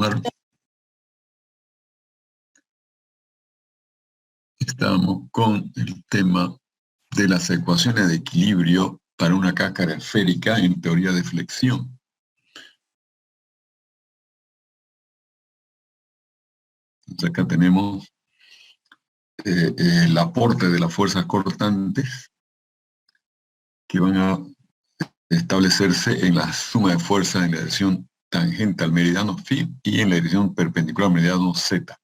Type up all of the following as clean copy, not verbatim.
continuar. Estamos con el tema de las ecuaciones de equilibrio para una cáscara esférica en teoría de flexión. Entonces acá tenemos el aporte de las fuerzas cortantes que van a establecerse en la suma de fuerzas en la dirección tangente al meridiano φ y en la dirección perpendicular al meridiano z.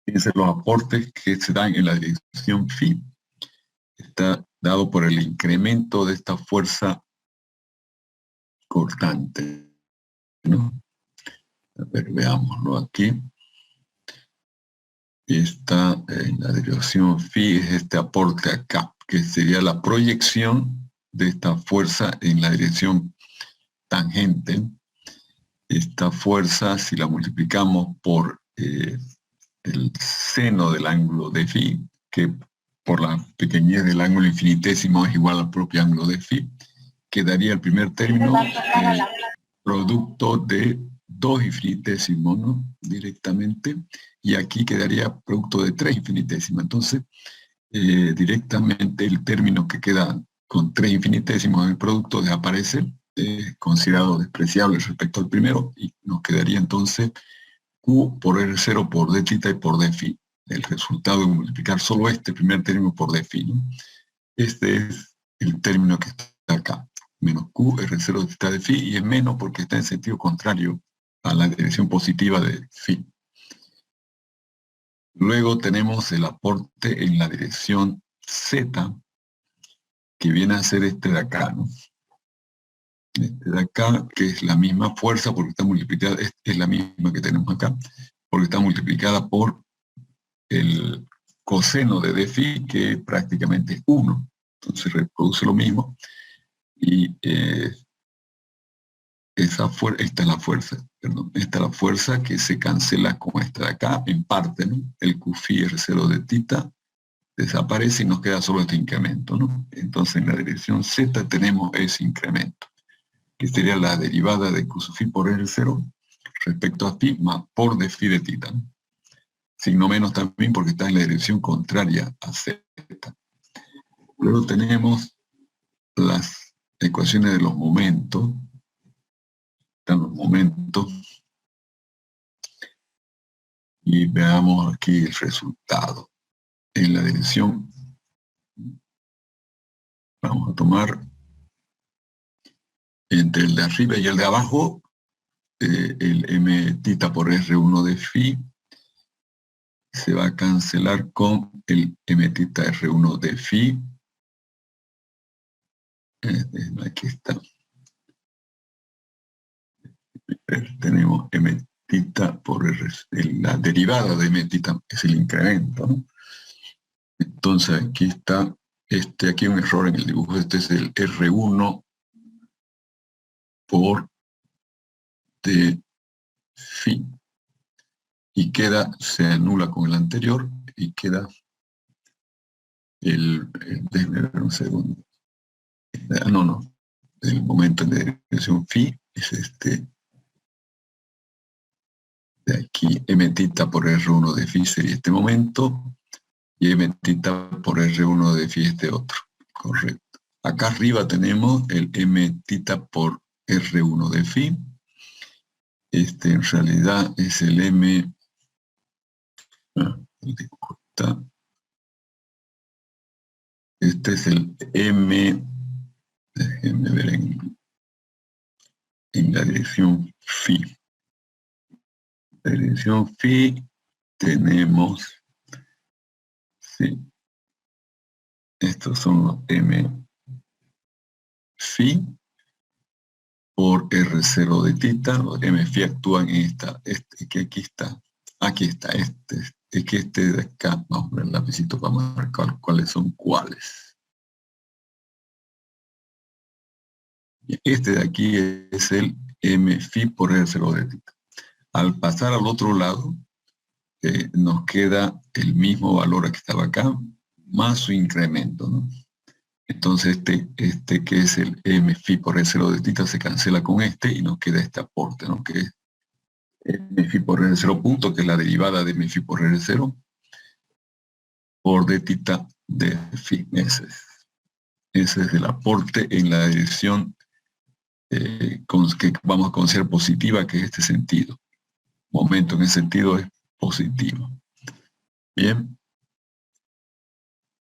Fíjense los aportes que se dan en la dirección φ. Está dado por el incremento de esta fuerza cortante, ¿no? A ver, veámoslo aquí. Está en la dirección φ, es este aporte acá, que sería la proyección de esta fuerza en la dirección tangente. Esta fuerza, si la multiplicamos por el seno del ángulo de φ, que por la pequeñez del ángulo infinitésimo es igual al propio ángulo de φ, quedaría el primer término producto de 2 infinitesimos, ¿no? Directamente, y aquí quedaría producto de 3 infinitesimos. Entonces, directamente el término que queda con 3 infinitesimos en el producto desaparece, considerado despreciable respecto al primero, y nos quedaría entonces Q por R0 por d θ y por d φ. El resultado de multiplicar solo este primer término por d φ, ¿no? Este es el término que está acá, menos Q R0 de θ de φ, y es menos porque está en sentido contrario a la dirección positiva de φ. Luego tenemos el aporte en la dirección Z, que viene a ser este de acá, ¿no? Este de acá, que es la misma fuerza porque está multiplicada, es la misma que tenemos acá, porque está multiplicada por el coseno de d φ, que prácticamente es 1. Entonces reproduce lo mismo, y esta es la fuerza, perdón, esta es la fuerza que se cancela con esta de acá, en parte, ¿no? El Q φ R0 de θ desaparece y nos queda solo este incremento, ¿no? Entonces en la dirección Z tenemos ese incremento, que sería la derivada de Q sub φ por R0 respecto a φ más por d φ de θ, ¿no? Signo menos también porque está en la dirección contraria a Z. Luego tenemos las ecuaciones de los momentos. Están los momentos. Y veamos aquí el resultado. En la dirección, vamos a tomar entre el de arriba y el de abajo, el m θ por R1 de φ se va a cancelar con el m θ R1 de φ. Aquí está. Tenemos m θ por R, la derivada de m θ es el incremento, ¿no? Entonces aquí está, aquí hay un error en el dibujo, este es el R1 por d φ, y queda, se anula con el anterior, y queda déjeme ver un segundo. No, el momento de dirección φ es este de aquí, m θ por R1 de φ sería este momento, y m θ por R1 de φ este otro, correcto. Acá arriba tenemos el m θ por R1 de φ, en realidad es el m, este es el m, déjenme ver en la dirección φ. La dirección φ tenemos, sí, estos son los m φ por R0 de θ. Los m φ actúan en esta, que aquí está, es que este de acá, vamos a ver el lapicito para marcar cuáles son cuáles. Este de aquí es el m φ por R0 de θ. Al pasar al otro lado, nos queda el mismo valor que estaba acá, más su incremento, ¿no? Entonces este que es el m φ por R0 de θ se cancela con este y nos queda este aporte, ¿no? Que es mφ por R0 punto, que es la derivada de mφ por R0, por d tita de phi. Ese es el aporte en la dirección que vamos a considerar positiva, que es este sentido. Momento en ese sentido es positivo. Bien.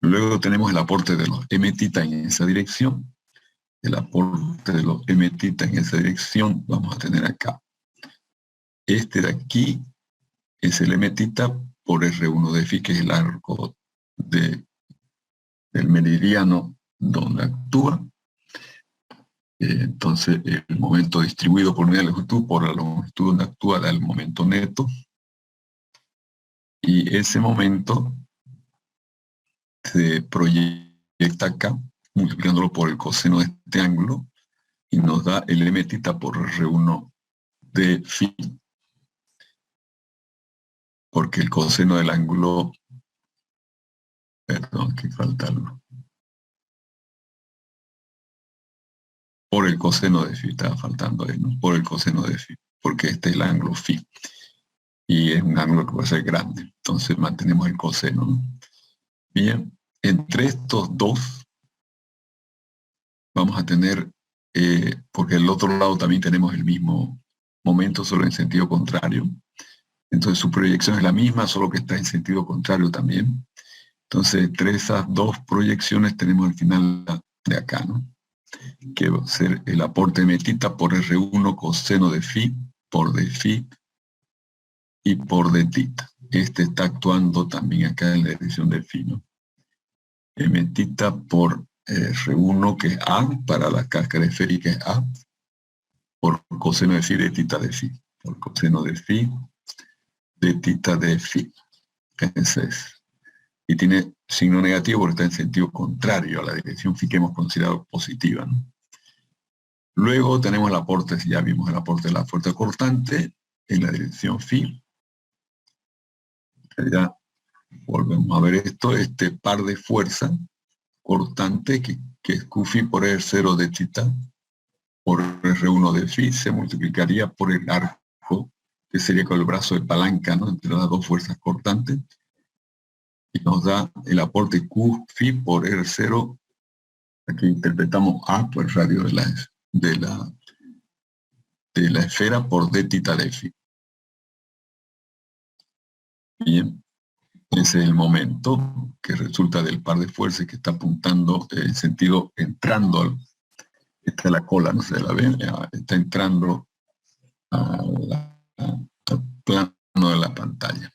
Luego tenemos el aporte de los m tita en esa dirección. El aporte de los m tita en esa dirección vamos a tener acá. Este de aquí es el m tita por R1 de phi, que es el arco del meridiano donde actúa. Entonces, el momento distribuido por unidad de longitud por la longitud donde actúa da el momento neto. Y ese momento se proyecta acá, multiplicándolo por el coseno de este ángulo, y nos da el m tita por R1 de phi, porque el coseno del ángulo, perdón, que falta algo, por el coseno de phi, estaba faltando ahí, ¿no? Por el coseno de phi, porque este es el ángulo phi, y es un ángulo que puede ser grande, entonces mantenemos el coseno, ¿no? Bien, entre estos dos vamos a tener, porque del otro lado también tenemos el mismo momento, solo en sentido contrario. Entonces su proyección es la misma, solo que está en sentido contrario también. Entonces, entre esas dos proyecciones tenemos al final de acá, ¿no? Que va a ser el aporte m tita por R1 coseno de phi por d phi y por d tita. Este está actuando también acá en la dirección de phi, ¿no? M tita por R1, que es A, para la cáscara esférica es A, por coseno de phi de tita de phi, por coseno de phi de tita de phi. Ese es. Y tiene signo negativo porque está en sentido contrario a la dirección phi que hemos considerado positiva, ¿no? Luego tenemos el aporte, ya vimos el aporte de la fuerza cortante en la dirección phi. Ya volvemos a ver esto, este par de fuerza cortante que es Q phi por R0 de tita por R1 de phi se multiplicaría por el arco, que sería con el brazo de palanca, ¿no? Entre las dos fuerzas cortantes, y nos da el aporte Q phi por R0. Aquí interpretamos A por el radio de la esfera por d tita de phi. Bien, ese es el momento que resulta del par de fuerzas que está apuntando en sentido entrando, esta es la cola, no se la ven, está entrando al plano de la pantalla.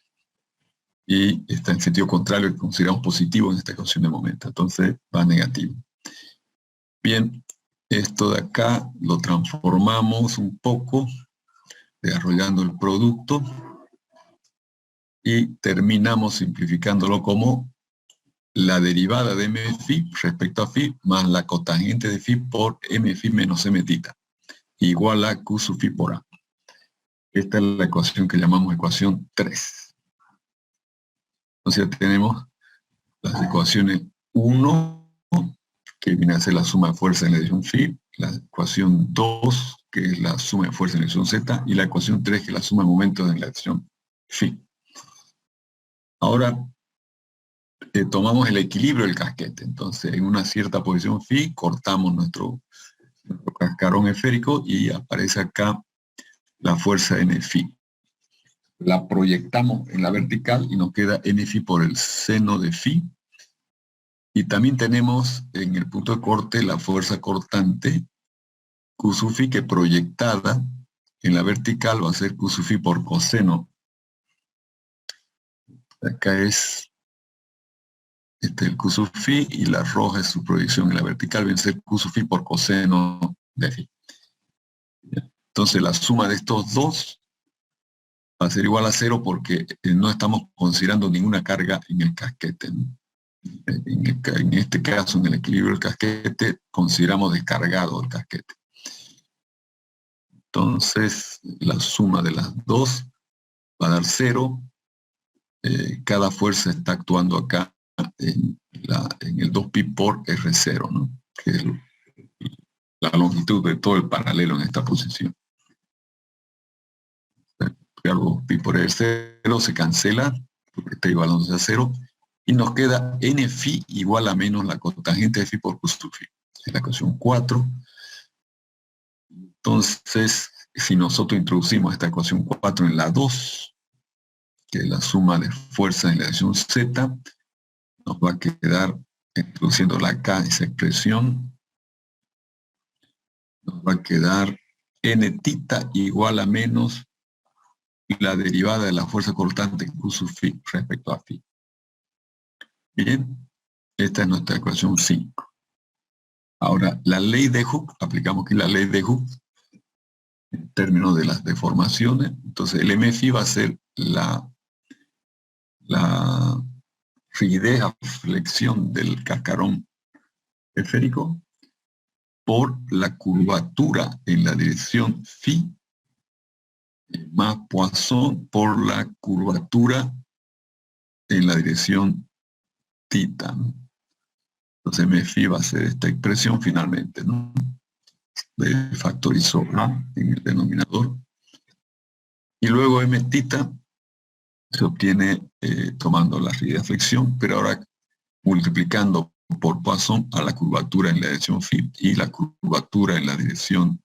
Y está en sentido contrario, que consideramos positivo en esta ecuación de momento, entonces va negativo. Bien, esto de acá lo transformamos un poco, desarrollando el producto, y terminamos simplificándolo como la derivada de m phi respecto a phi más la cotangente de phi por m phi menos m tita, igual a q sub phi por a. Esta es la ecuación que llamamos ecuación 3. Entonces tenemos las ecuaciones 1, que viene a ser la suma de fuerza en la dirección phi, la ecuación 2, que es la suma de fuerza en la dirección z, y la ecuación 3, que es la suma de momentos en la dirección phi. Ahora tomamos el equilibrio del casquete. Entonces, en una cierta posición phi, cortamos nuestro cascarón esférico y aparece acá la fuerza n phi. La proyectamos en la vertical y nos queda n phi por el seno de phi. Y también tenemos en el punto de corte la fuerza cortante q sub phi, que proyectada en la vertical va a ser q sub phi por coseno. Acá es el q sub phi, y la roja es su proyección en la vertical, viene a ser q sub phi por coseno de phi. Entonces la suma de estos dos va a ser igual a 0 porque no estamos considerando ninguna carga en el casquete, ¿no? En este caso, en el equilibrio del casquete, consideramos descargado el casquete. Entonces, la suma de las dos va a dar 0. Cada fuerza está actuando acá en el 2pi por R0, ¿no? Que es la longitud de todo el paralelo en esta posición. algo pi por el 0 se cancela, porque está igualándose a 0, y nos queda n phi igual a menos la cotangente de phi por q sub phi. Es la ecuación 4. Entonces, si nosotros introducimos esta ecuación 4 en la 2, que es la suma de fuerzas en la dirección z, nos va a quedar, introduciéndola acá, esa expresión, nos va a quedar n tita igual a menos la derivada de la fuerza cortante Q sub phi respecto a phi. Bien, esta es nuestra ecuación 5. Ahora, la ley de Hooke, aplicamos aquí la ley de Hooke en términos de las deformaciones. Entonces, el MFI va a ser la rigidez a flexión del cascarón esférico por la curvatura en la dirección phi más Poisson por la curvatura en la dirección tita, ¿no? Entonces MFI va a ser esta expresión finalmente, ¿no? Le factorizó A en el denominador. Y luego M tita se obtiene tomando la rigidez de flexión, pero ahora multiplicando por Poisson a la curvatura en la dirección phi y la curvatura en la dirección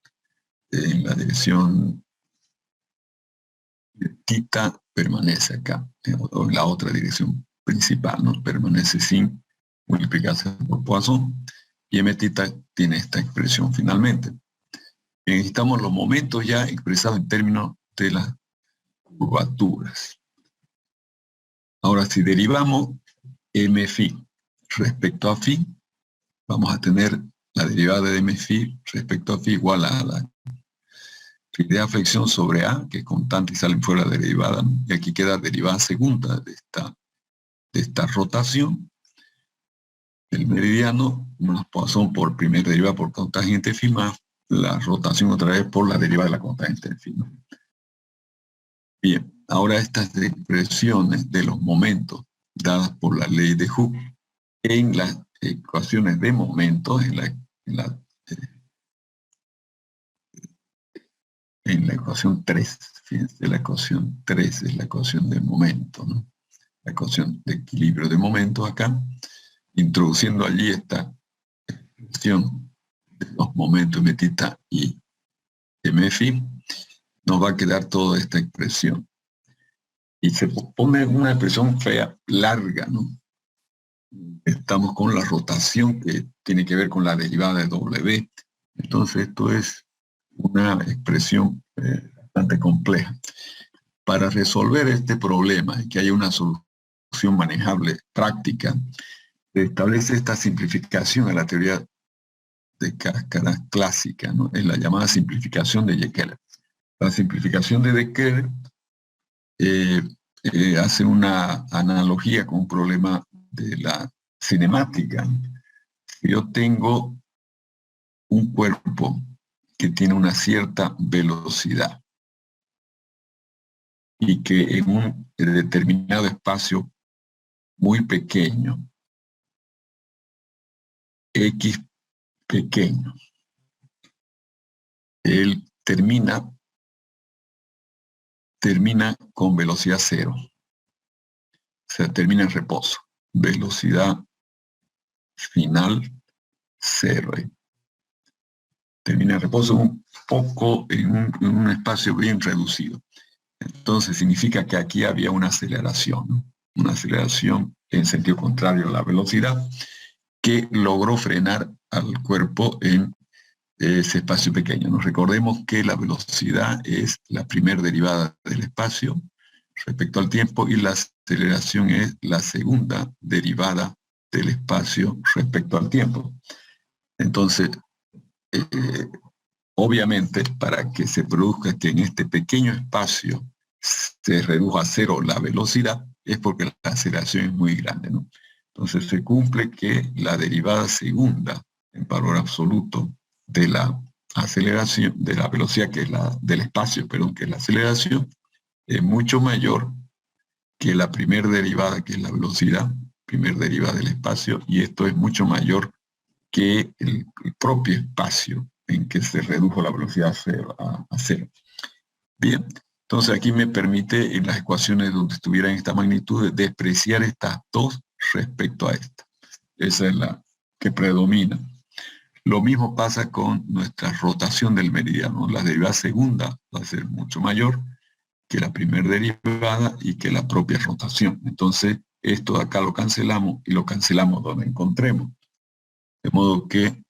tita permanece acá, o en la otra dirección principal, ¿no? Permanece sin multiplicarse por Poisson, y M tita tiene esta expresión finalmente. Necesitamos los momentos ya expresados en términos de las curvaturas. Ahora, si derivamos M phi respecto a phi, vamos a tener la derivada de M phi respecto a phi igual a la rigidez de flexión sobre A, que es constante y sale fuera de la derivada, ¿no? Y aquí queda derivada segunda de esta rotación. El meridiano más Poisson por primera derivada por cotangente phi más la rotación otra vez por la derivada de la cotangente de phi, ¿no? Bien, ahora estas expresiones de los momentos dadas por la ley de Hooke en las ecuaciones de momentos, en la ecuación 3, fíjense, la ecuación 3 es la ecuación de momento, ¿no? La ecuación de equilibrio de momentos acá, introduciendo allí esta expresión de los momentos M tita y M phi, nos va a quedar toda esta expresión. Y se pone una expresión fea, larga, ¿no? Estamos con la rotación que tiene que ver con la derivada de W. Entonces esto es una expresión bastante compleja. Para resolver este problema y que haya una solución manejable, práctica, se establece esta simplificación a la teoría de cáscara clásica, ¿no? Es la llamada simplificación de Keller. La simplificación de Keller hace una analogía con un problema de la cinemática. Yo tengo un cuerpo que tiene una cierta velocidad y que en un determinado espacio muy pequeño, X pequeño, él termina con velocidad 0. O sea, termina en reposo. Velocidad final 0. Termina en reposo un poco en un espacio bien reducido. Entonces significa que aquí había una aceleración, ¿no? Una aceleración en sentido contrario a la velocidad que logró frenar al cuerpo en ese espacio pequeño. Nos recordemos que la velocidad es la primera derivada del espacio respecto al tiempo y la aceleración es la segunda derivada del espacio respecto al tiempo. Entonces, obviamente, para que se produzca que en este pequeño espacio se reduja a 0 la velocidad, es porque la aceleración es muy grande, ¿no? Entonces se cumple que la derivada segunda en valor absoluto de la aceleración, de la velocidad, que es del espacio, perdón, que es la aceleración, es mucho mayor que la primera derivada, que es la velocidad, primera derivada del espacio, y esto es mucho mayor que el propio espacio en que se redujo la velocidad a cero. Bien, Entonces aquí me permite en las ecuaciones donde estuvieran esta magnitud despreciar estas dos respecto a esta. Esa es la que predomina. Lo mismo pasa con nuestra rotación del meridiano. La derivada segunda va a ser mucho mayor que la primera derivada y que la propia rotación. Entonces, esto de acá lo cancelamos y lo cancelamos donde encontremos. De modo que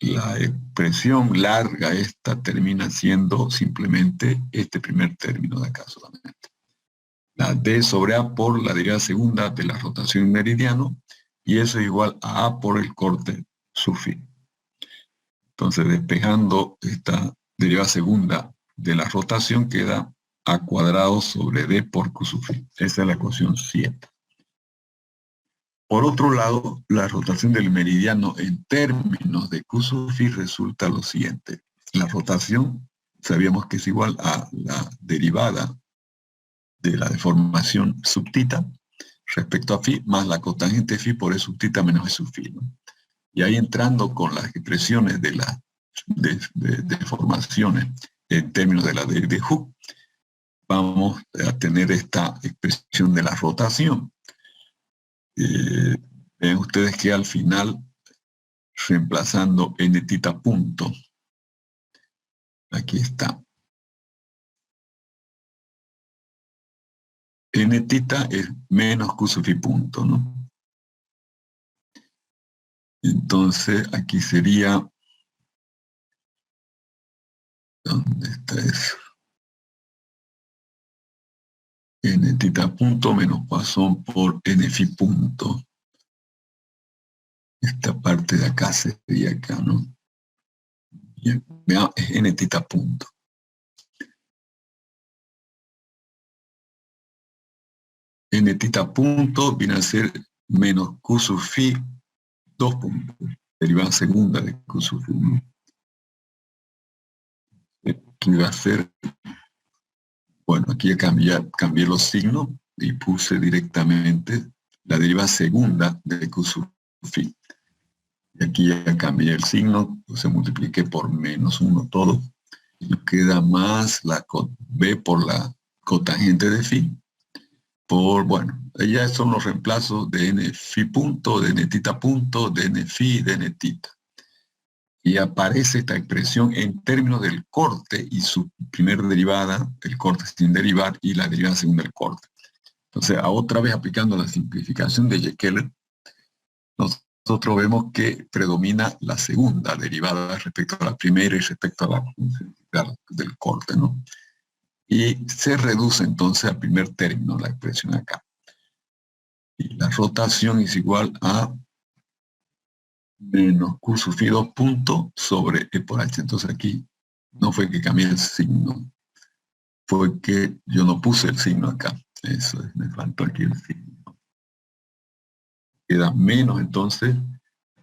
la expresión larga esta termina siendo simplemente este primer término de acá solamente. La D sobre A por la derivada segunda de la rotación meridiano, y eso es igual a A por el corte sub phi. Entonces, despejando esta derivada segunda de la rotación, queda A cuadrado sobre D por Q sub phi. Esa es la ecuación 7. Por otro lado, la rotación del meridiano en términos de Q sub phi resulta lo siguiente. La rotación sabíamos que es igual a la derivada de la deformación subtita respecto a phi más la cotangente phi por E sub tita menos E sub phi, ¿no? Y ahí entrando con las expresiones de las deformaciones en términos de la de Hooke, vamos a tener esta expresión de la rotación. Ven ustedes que al final, reemplazando n tita punto, aquí está. N tita es menos Q sub phi punto, ¿no? Entonces, aquí sería, ¿dónde está eso? N tita punto menos Poisson por N phi punto. Esta parte de acá sería acá, ¿no? Es N tita punto. N tita punto viene a ser menos Q sub phi 2 puntos, derivada segunda de Q sub phi 1. Aquí va a ser, bueno, aquí ya cambié los signos y puse directamente la derivada segunda de Q sub phi. Y aquí ya cambié el signo, se multipliqué por menos 1 todo. Y queda más la B por la cotangente de phi. Por, bueno, ya son los reemplazos de n phi punto, de n tita punto, de n phi, de n tita. Y aparece esta expresión en términos del corte y su primera derivada, el corte sin derivar, y la derivada segunda del corte. Entonces, otra vez aplicando la simplificación de Jekelle, nosotros vemos que predomina la segunda derivada respecto a la primera y respecto a la del corte, ¿no? Y se reduce entonces al primer término, la expresión acá. Y la rotación es igual a menos Q sub phi 2 puntos sobre E por H. Entonces aquí no fue que cambié el signo, fue que yo no puse el signo acá. Eso es, me faltó aquí el signo. Queda menos entonces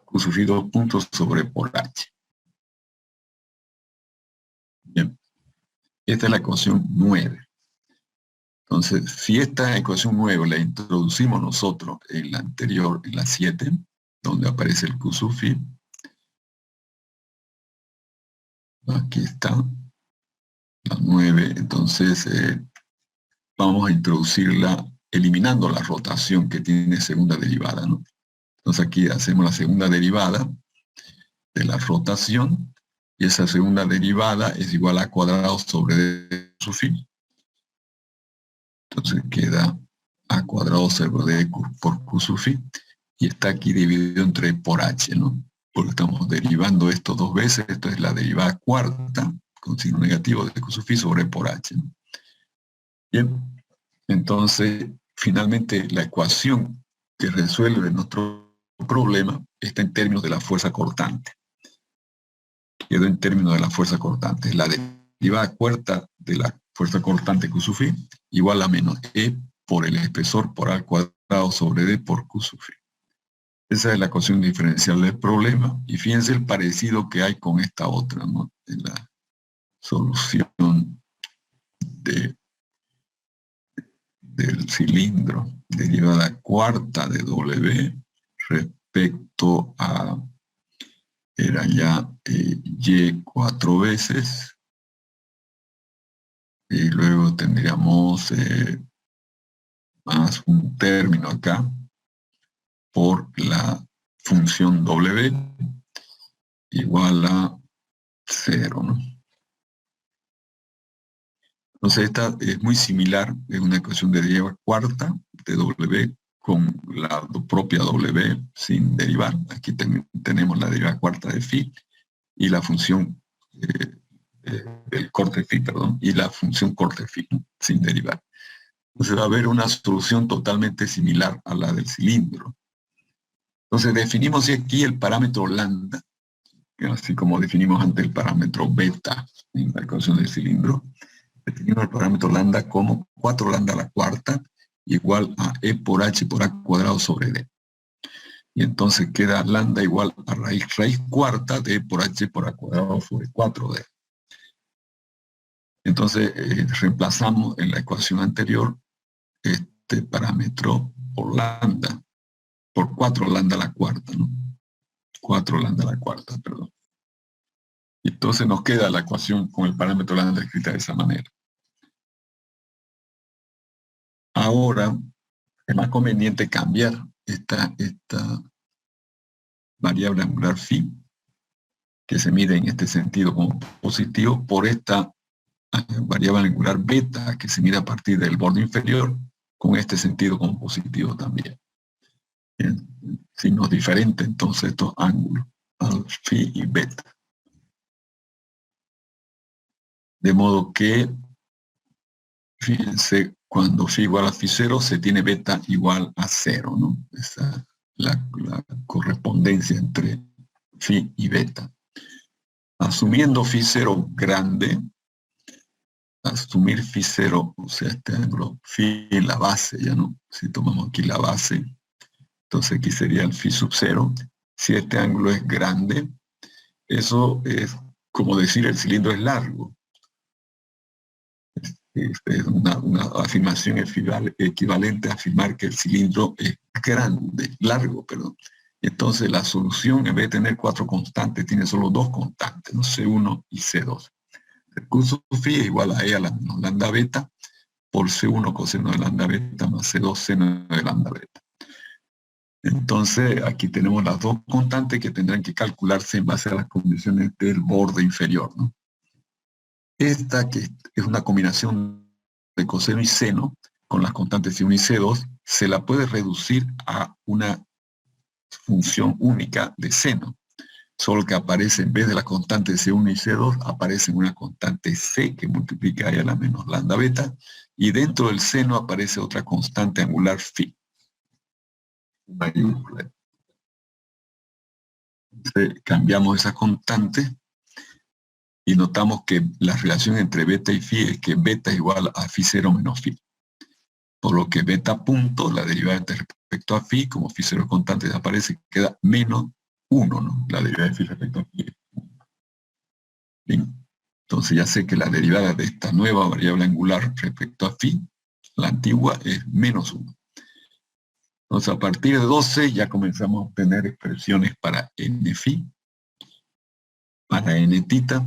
Q sub phi 2 puntos sobre E por H. Bien, esta es la ecuación 9. Entonces, si esta ecuación 9 la introducimos nosotros en la anterior, en la 7, donde aparece el Q sub phi, aquí está, la 9, entonces vamos a introducirla eliminando la rotación que tiene segunda derivada, ¿no? Entonces aquí hacemos la segunda derivada de la rotación, y esa segunda derivada es igual a cuadrado sobre D sub phi. Entonces queda A cuadrado sobre D por Q sub phi, y está aquí dividido entre E por H, ¿no? Porque estamos derivando esto dos veces. Esto es la derivada cuarta, con signo negativo de Q sub phi sobre E por H, ¿no? Bien, entonces, finalmente, la ecuación que resuelve nuestro problema está en términos de la fuerza cortante. Quedó en términos de la fuerza cortante. La derivada cuarta de la fuerza cortante Q sub phi igual a menos E por el espesor por A al cuadrado sobre D por Q sub phi. Esa es la ecuación diferencial del problema. Y fíjense el parecido que hay con esta otra, ¿no? En la solución del cilindro, derivada cuarta de W respecto a, era ya Y 4 veces Y luego tendríamos más un término acá por la función W igual a 0, ¿no? Entonces esta es muy similar, es una ecuación de derivada cuarta de W con la propia W sin derivar. Aquí tenemos la derivada cuarta de phi y la función del corte phi, perdón, y la función corte phi, ¿no? Sin derivar. Entonces va a haber una solución totalmente similar a la del cilindro. Entonces definimos aquí el parámetro lambda, así como definimos antes el parámetro beta en la ecuación del cilindro. Definimos el parámetro lambda como 4 lambda a la cuarta igual a e por h por a cuadrado sobre d. Y entonces queda lambda igual a raíz cuarta de e por h por a cuadrado sobre 4d. Entonces reemplazamos en la ecuación anterior este parámetro por lambda, por 4 lambda a la cuarta, ¿no? 4 lambda a la cuarta, perdón. Y entonces nos queda la ecuación con el parámetro lambda escrita de esa manera. Ahora es más conveniente cambiar esta variable angular phi, que se mide en este sentido como positivo, por esta variable angular beta, que se mide a partir del borde inferior, con este sentido como positivo también. Bien. Signos diferentes entonces estos ángulos, phi y beta. De modo que, fíjense, cuando phi igual a phi 0, se tiene beta igual a 0, ¿no? Esa es la correspondencia entre phi y beta. Asumiendo phi 0 grande, asumir phi 0, o sea, este ángulo, phi en la base, ya no, si tomamos aquí la base, entonces aquí sería el phi sub 0. Si este ángulo es grande, eso es como decir el cilindro es largo. Es una afirmación equivalente a afirmar que el cilindro es grande, largo, perdón. Y entonces la solución, en vez de tener 4 constantes, tiene solo 2 constantes, ¿no? C1 y C2. El curso phi es igual a E a la menos lambda beta por C1 coseno de lambda beta más C2 seno de lambda beta. Entonces aquí tenemos las 2 constantes que tendrán que calcularse en base a las condiciones del borde inferior, ¿no? Esta, que es una combinación de coseno y seno, con las constantes C1 y C2, se la puede reducir a una función única de seno, solo que aparece, en vez de la constante C1 y C2, aparece una constante C que multiplica a la menos lambda beta, y dentro del seno aparece otra constante angular phi. Mayúscula. Entonces, cambiamos esa constante y notamos que la relación entre beta y phi es que beta es igual a phi 0 menos phi. Por lo que beta punto, la derivada respecto a phi, como phi 0 constante desaparece, queda menos 1, ¿no? La derivada de phi respecto a phi. Bien. Entonces ya sé que la derivada de esta nueva variable angular respecto a phi, la antigua, es menos 1. Entonces a partir de 12 ya comenzamos a obtener expresiones para n phi, para n tita.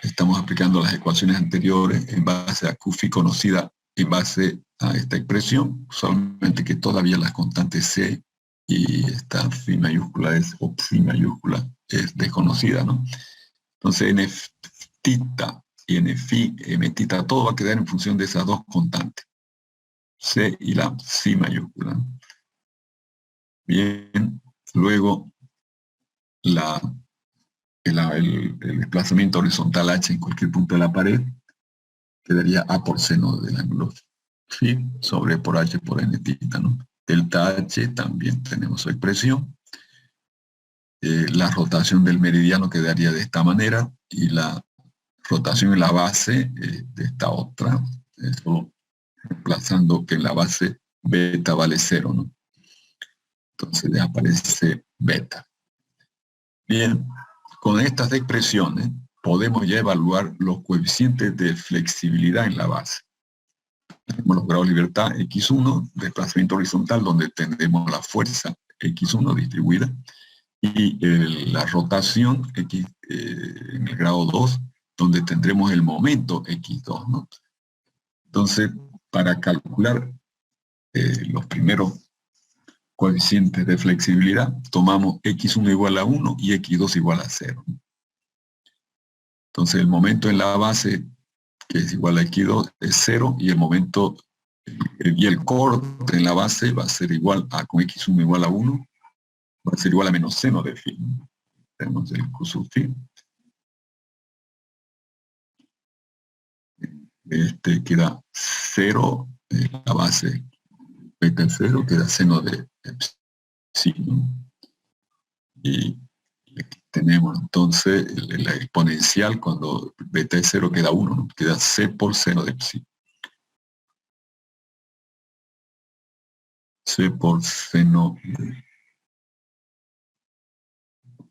Estamos aplicando las ecuaciones anteriores en base a Q phi conocida en base a esta expresión, solamente que todavía las constantes C y esta phi mayúscula o psi mayúscula es desconocida, ¿no? Entonces n tita y n phi, m tita, todo va a quedar en función de esas 2 constantes, C y la psi mayúscula. Bien, luego el desplazamiento horizontal h en cualquier punto de la pared quedaría a por seno del ángulo phi sobre por h por n tita, ¿no? Delta h también tenemos su expresión. La rotación del meridiano quedaría de esta manera y la rotación en la base de esta otra, eso reemplazando que en la base beta vale 0, ¿no? Entonces ya aparece beta. Bien, con estas expresiones podemos ya evaluar los coeficientes de flexibilidad en la base. Hemos logrado libertad x1, desplazamiento horizontal, donde tendremos la fuerza x1 distribuida, y la rotación x, en el grado 2, donde tendremos el momento x2, ¿no? Entonces, para calcular los primeros coeficientes de flexibilidad, tomamos x1 igual a 1 y x2 igual a 0. Entonces, el momento en la base, que es igual a x2, es 0, y el momento y el corte en la base va a ser igual a, con x1 igual a 1, va a ser igual a menos seno de phi. Tenemos el q sub phi. Queda 0, la base beta es 0, queda seno de psi, ¿no? Y aquí tenemos entonces la exponencial cuando beta es 0 queda 1, ¿no? Queda c por seno de psi. C por seno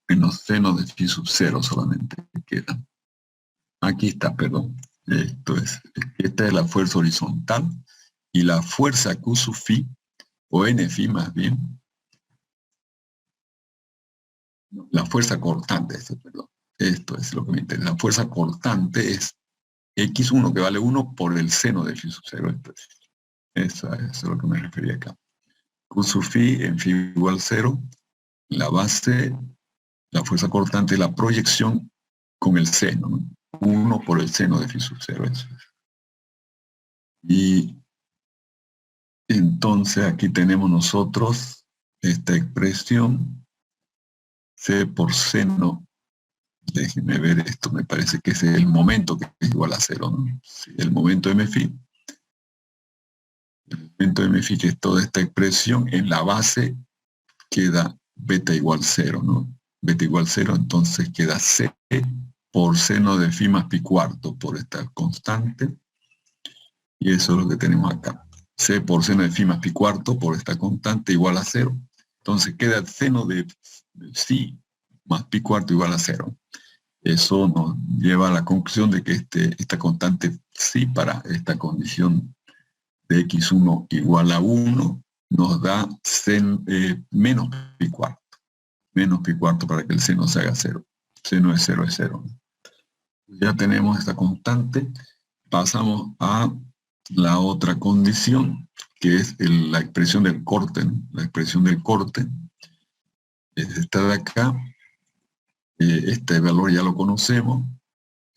menos seno de phi sub 0 solamente queda. Aquí está, perdón. Esta es la fuerza horizontal y la fuerza Q sub phi, o N phi más bien, la fuerza cortante, perdón. Esto es lo que me interesa. La fuerza cortante es x1 que vale 1 por el seno de phi sub 0. Eso es lo que me refería acá. Q sub phi en phi igual 0, la base, la fuerza cortante, la proyección con el seno, ¿no? 1 por el seno de phi sub 0. Eso es. Y entonces aquí tenemos nosotros esta expresión, c por seno, déjenme ver esto, me parece que ese es el momento que es igual a 0, ¿no? Sí, el momento m phi. El momento m phi, que es toda esta expresión, en la base queda beta igual 0, ¿no? Beta igual 0, entonces queda c por seno de phi más pi cuarto por esta constante. Y eso es lo que tenemos acá. C por seno de phi más pi cuarto por esta constante igual a 0. Entonces queda el seno de psi más pi cuarto igual a 0. Eso nos lleva a la conclusión de que esta constante psi para esta condición de x1 igual a 1 nos da menos pi cuarto. Menos pi cuarto para que el seno se haga 0. Seno de 0 es 0. Ya tenemos esta constante. Pasamos a la otra condición, que es la expresión del corte, ¿no? La expresión del corte es esta de acá. Este valor ya lo conocemos.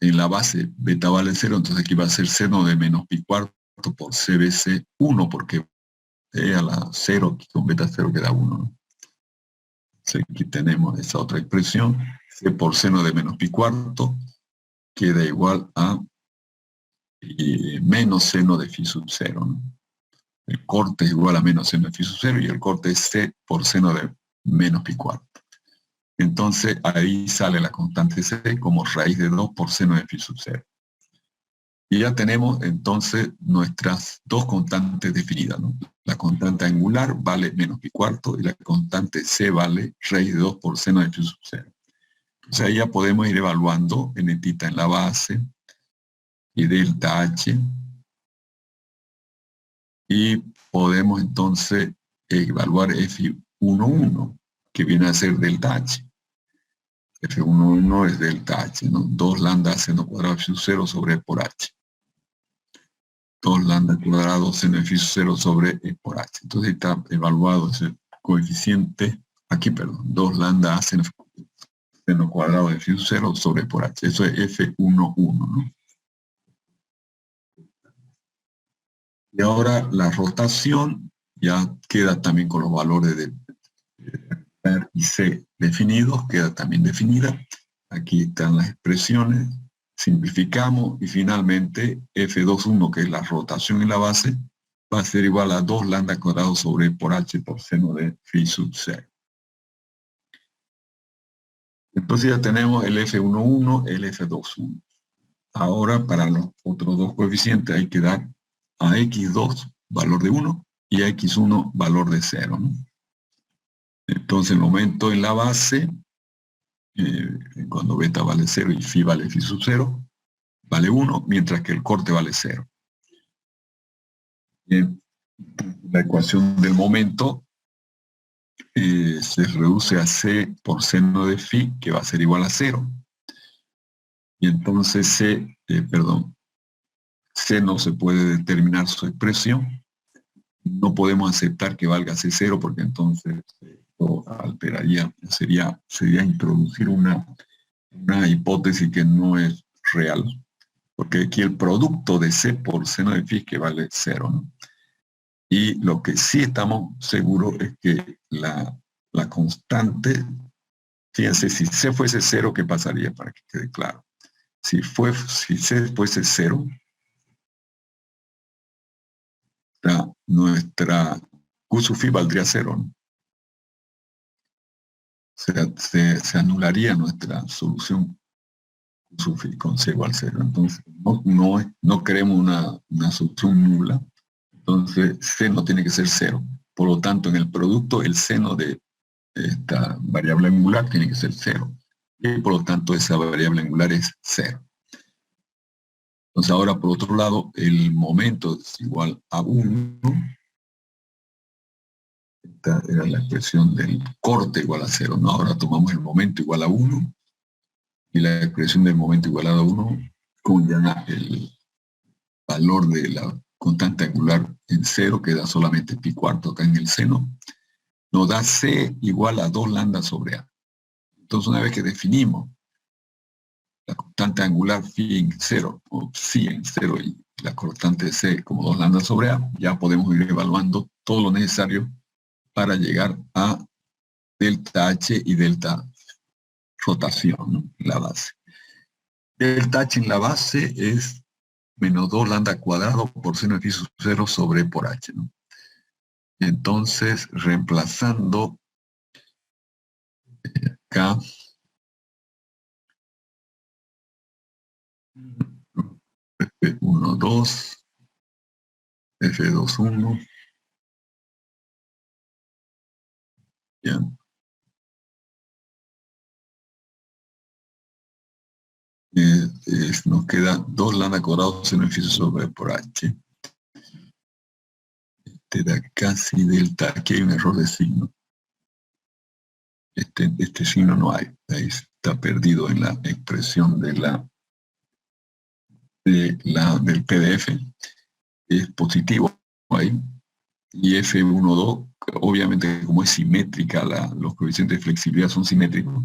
En la base beta vale 0, entonces aquí va a ser seno de menos pi cuarto por cbc 1, porque a la 0 con beta 0 queda 1, ¿no? Entonces aquí tenemos esa otra expresión, c por seno de menos pi cuarto queda igual a menos seno de phi sub 0, ¿no? El corte es igual a menos seno de phi sub 0 y el corte es c por seno de menos pi cuarto. Entonces ahí sale la constante c como raíz de 2 por seno de phi sub 0. Y ya tenemos entonces nuestras dos constantes definidas, ¿no? La constante angular vale menos pi cuarto y la constante c vale raíz de 2 por seno de phi sub 0. Entonces ahí ya podemos ir evaluando n-tita en la base y delta h. Y podemos entonces evaluar F11, que viene a ser delta H. F11 es delta H, ¿no? 2 lambda seno cuadrado phi 0 sobre E por H. 2 lambda cuadrado seno de phi 0 sobre E por H. Entonces está evaluado ese coeficiente, aquí, perdón, 2 lambda seno cuadrado de phi 0 sobre E por H. Eso es F11, ¿no? Y ahora la rotación ya queda también con los valores de R y C definidos, queda también definida. Aquí están las expresiones, simplificamos y finalmente F21, que es la rotación en la base, va a ser igual a 2 lambda cuadrado sobre por H por seno de phi sub 0. Entonces ya tenemos el F11, el F21. Ahora para los otros dos coeficientes hay que dar a X2 valor de 1 y a X1 valor de 0, ¿no? Entonces el momento en la base, cuando beta vale 0 y phi vale phi sub 0, vale 1, mientras que el corte vale 0. La ecuación del momento se reduce a c por seno de phi, que va a ser igual a 0. Y entonces C no se puede determinar su expresión. No podemos aceptar que valga C0 porque entonces esto alteraría, sería introducir una hipótesis que no es real. Porque aquí el producto de C por seno de phi que vale 0, ¿no? Y lo que sí estamos seguros es que la constante, fíjense, si C fuese 0, ¿qué pasaría? Para que quede claro. Si C fuese 0, nuestra Q sub phi valdría 0, ¿no? Se anularía nuestra solución Q sub phi con C igual 0. Entonces, no queremos una solución nula. Entonces, C no tiene que ser 0. Por lo tanto, en el producto, el seno de esta variable angular tiene que ser 0. Y por lo tanto, esa variable angular es 0. Entonces, ahora, por otro lado, el momento es igual a 1. Esta era la expresión del corte igual a 0. ¿No? Ahora tomamos el momento igual a 1 y la expresión del momento igualado a 1 con ya el valor de la constante angular en 0, que da solamente pi cuarto acá en el seno, nos da C igual a 2 lambda sobre A. Entonces, una vez que definimos la constante angular phi en 0, o psi en 0, y la constante C como 2 lambda sobre A, ya podemos ir evaluando todo lo necesario para llegar a delta H y delta rotación, ¿no? En la base. Delta H en la base es menos 2 lambda cuadrado por seno de phi sub 0 sobre E por H, ¿no? Entonces, reemplazando acá F1,2, F2,1, ya. Nos queda 2 lambda cuadrado seno de phi sobre E por H. Este da casi delta, aquí hay un error de signo. Este signo no hay, ahí está perdido en la expresión del PDF, es positivo ahí, y F1,2, obviamente como es simétrica, los coeficientes de flexibilidad son simétricos,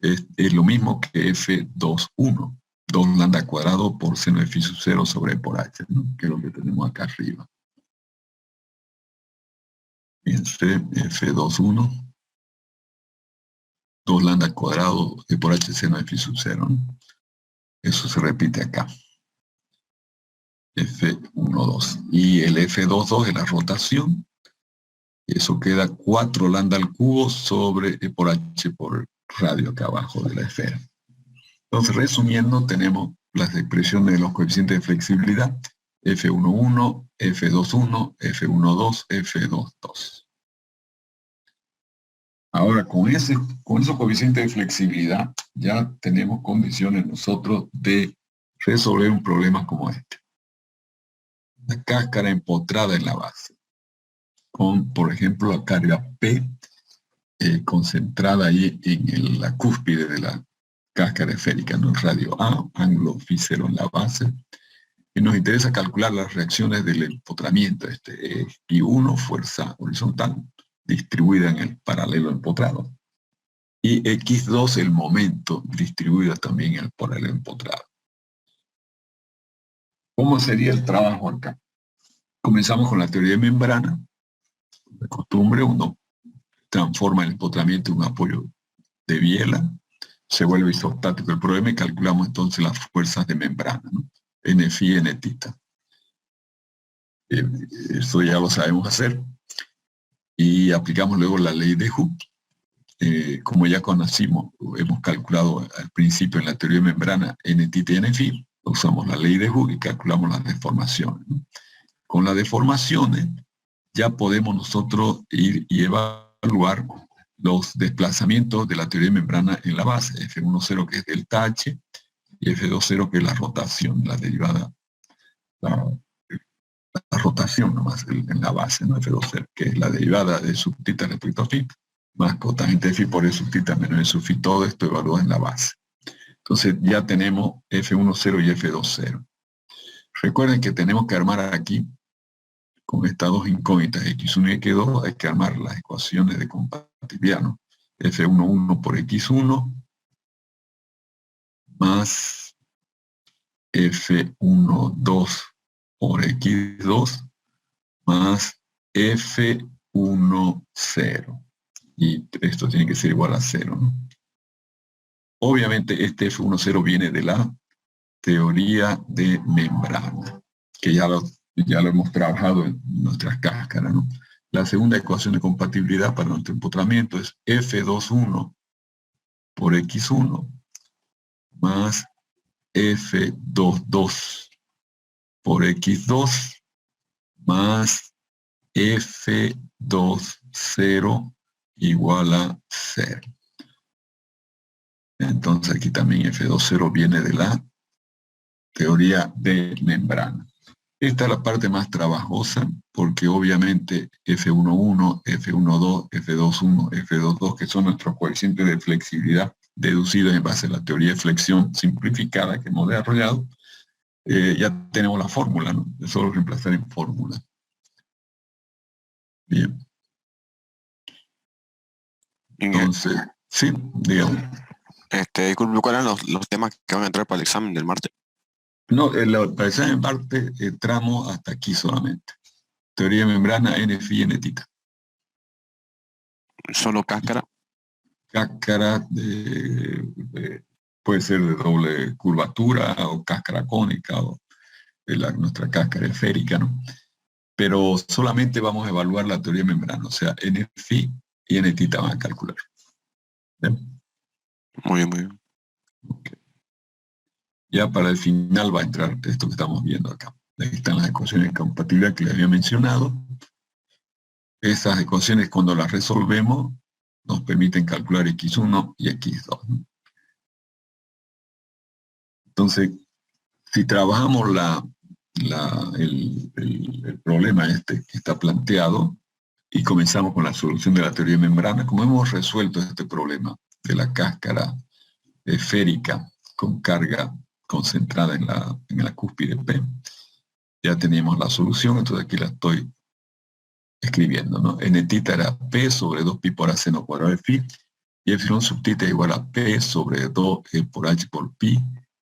es lo mismo que F2,1, 2 lambda cuadrado por seno de phi sub 0 sobre E por H, ¿no? Que es lo que tenemos acá arriba. Fíjense, F2,1, 2 lambda cuadrado E por H seno de phi sub 0, ¿no? Eso se repite acá. F1,2. Y el F2,2 es la rotación. Eso queda 4 lambda al cubo sobre E por H por radio acá abajo de la esfera. Entonces, resumiendo, tenemos las expresiones de los coeficientes de flexibilidad. F1,1, F2,1, F1,2, F2,2. Ahora, con esos coeficientes de flexibilidad, ya tenemos condiciones nosotros de resolver un problema como este. La cáscara empotrada en la base, con, por ejemplo, la carga P concentrada ahí en la cúspide de la cáscara esférica, ¿no? Radio A, ángulo phi 0 en la base. Y nos interesa calcular las reacciones del empotramiento. I1, fuerza horizontal, distribuida en el paralelo empotrado. Y X2, el momento, distribuido también en el paralelo empotrado. ¿Cómo sería el trabajo acá? Comenzamos con la teoría de membrana. De costumbre, uno transforma el empotramiento en un apoyo de biela, se vuelve isostático el problema y calculamos entonces las fuerzas de membrana, ¿no? N phi, N tita. Eso ya lo sabemos hacer. Y aplicamos luego la ley de Hooke. Como ya conocimos, hemos calculado al principio en la teoría de membrana N tita y N phi, usamos la ley de Hooke y calculamos las deformaciones, ¿no? Con las deformaciones ya podemos nosotros ir y evaluar los desplazamientos de la teoría de membrana en la base, F1,0 que es delta H y F2,0 que es la rotación, la derivada, la rotación nomás en la base, ¿no? F2,0 que es la derivada de sub tita respecto a phi, más cotangente de phi por E sub tita menos E sub phi, todo esto evalúa en la base. Entonces ya tenemos F10 y F20. Recuerden que tenemos que armar aquí, con estas dos incógnitas, X1 y X2, hay que armar las ecuaciones de compatibilidad, ¿no? F11 por X1 más F12 por X2 más F10. Y esto tiene que ser igual a 0, ¿no? Obviamente este F10 viene de la teoría de membrana, que ya lo hemos trabajado en nuestras cáscaras, ¿no? La segunda ecuación de compatibilidad para nuestro empotramiento es F21 por X1 más F22 por X2 más F20 igual a 0. Entonces aquí también F20 viene de la teoría de membrana. Esta es la parte más trabajosa porque obviamente F11, F12, F21, F22, que son nuestros coeficientes de flexibilidad deducidos en base a la teoría de flexión simplificada que hemos desarrollado, ya tenemos la fórmula, ¿no? Es solo reemplazar en fórmula. Bien. Entonces, sí, digamos. Disculpe, ¿cuáles eran los temas que van a entrar para el examen del martes? No, para el examen parte entramos hasta aquí solamente. Teoría de membrana, NFI y NTita. ¿Solo cáscara? Cáscara puede ser de doble curvatura o cáscara cónica o nuestra cáscara esférica, ¿no? Pero solamente vamos a evaluar la teoría de membrana, o sea, NFI y NTita van a calcular. ¿Bien? Muy bien, muy bien. Okay. Ya para el final va a entrar esto que estamos viendo acá. Ahí están las ecuaciones de compatibilidad que les había mencionado. Esas ecuaciones, cuando las resolvemos, nos permiten calcular X1 y X2. Entonces, si trabajamos el problema este que está planteado y comenzamos con la solución de la teoría de membrana, como hemos resuelto este problema de la cáscara esférica con carga concentrada en la cúspide P, ya teníamos la solución, entonces aquí la estoy escribiendo, ¿no? N tita era P sobre 2pi por A seno cuadrado de phi, y epsilon sub tita igual a P sobre 2 por H por pi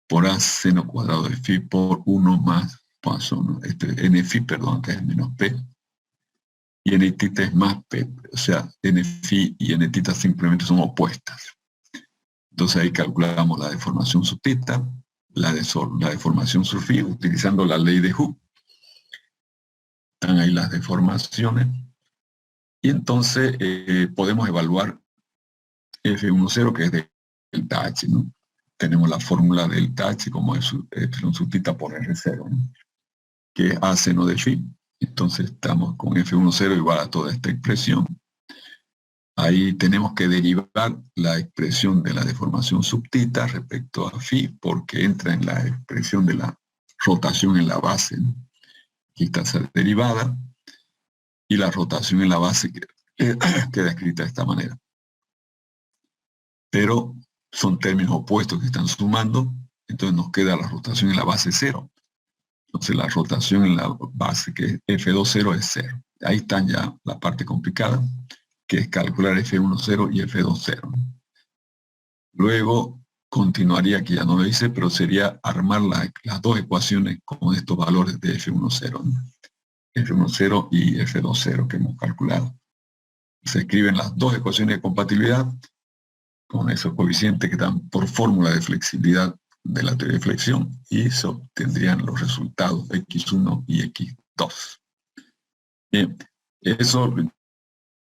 por A seno cuadrado de phi por 1 más Poisson, ¿no? N phi, perdón, que es menos P, y N tita es más P, o sea, N phi y N tita simplemente son opuestas. Entonces ahí calculamos la deformación sub tita, la deformación sub phi, utilizando la ley de Hooke. Están ahí las deformaciones. Y entonces podemos evaluar F10, que es de delta H, ¿no? Tenemos la fórmula de delta H como es epsilon sub tita por R0, ¿no? Que es A seno de phi. Entonces estamos con F10 igual a toda esta expresión. Ahí tenemos que derivar la expresión de la deformación sub tita respecto a phi, porque entra en la expresión de la rotación en la base, ¿no? Aquí está esa derivada, y la rotación en la base queda escrita de esta manera. Pero son términos opuestos que están sumando, entonces nos queda la rotación en la base 0. Entonces la rotación en la base, que es F20, es 0. Ahí están ya la parte complicada, que es calcular F10 y F20. Luego continuaría, que ya no lo hice, pero sería armar las dos ecuaciones con estos valores de F10, ¿no? F10 y F20 que hemos calculado. Se escriben las dos ecuaciones de compatibilidad con esos coeficientes que dan por fórmula de flexibilidad de la teoría de flexión, y se obtendrían los resultados X1 y X2. Bien, eso